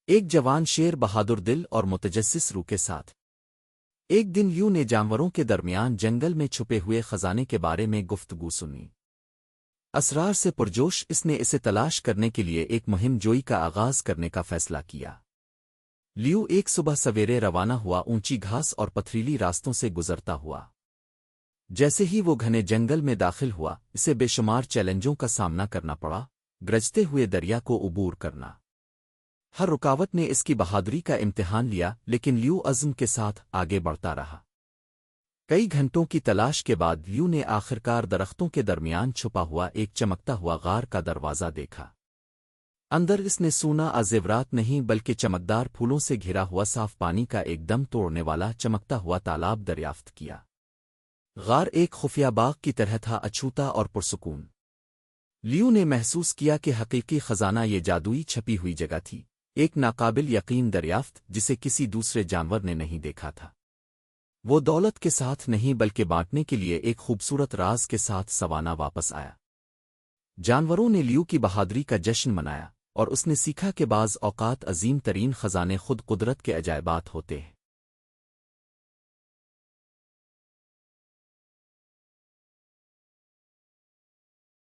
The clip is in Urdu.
ایک جوان شیر بہادر دل اور متجسس روح کے ساتھ ایک دن یوں نے جانوروں کے درمیان جنگل میں چھپے ہوئے خزانے کے بارے میں گفتگو سنی۔ اسرار سے پرجوش اس نے اسے تلاش کرنے کے لیے ایک مہم جوئی کا آغاز کرنے کا فیصلہ کیا۔ لیو ایک صبح سویرے روانہ ہوا، اونچی گھاس اور پتھریلی راستوں سے گزرتا ہوا۔ جیسے ہی وہ گھنے جنگل میں داخل ہوا، اسے بے شمار چیلنجوں کا سامنا کرنا پڑا، گرجتے ہوئے دریا کو عبور کرنا۔ ہر رکاوٹ نے اس کی بہادری کا امتحان لیا، لیکن لیو عزم کے ساتھ آگے بڑھتا رہا۔ کئی گھنٹوں کی تلاش کے بعد لیو نے آخرکار درختوں کے درمیان چھپا ہوا ایک چمکتا ہوا غار کا دروازہ دیکھا۔ اندر اس نے سونا زیورات نہیں بلکہ چمکدار پھولوں سے گھرا ہوا صاف پانی کا ایک دم توڑنے والا چمکتا ہوا تالاب دریافت کیا۔ غار ایک خفیہ باغ کی طرح تھا، اچھوتا اور پرسکون۔ لیو نے محسوس کیا کہ حقیقی خزانہ یہ جادوئی چھپی ہوئی جگہ تھی، ایک ناقابل یقین دریافت جسے کسی دوسرے جانور نے نہیں دیکھا تھا۔ وہ دولت کے ساتھ نہیں بلکہ بانٹنے کے لیے ایک خوبصورت راز کے ساتھ سوانہ واپس آیا۔ جانوروں نے لیو کی بہادری کا جشن منایا، اور اس نے سیکھا کہ بعض اوقات عظیم ترین خزانے خود قدرت کے عجائبات ہوتے ہیں۔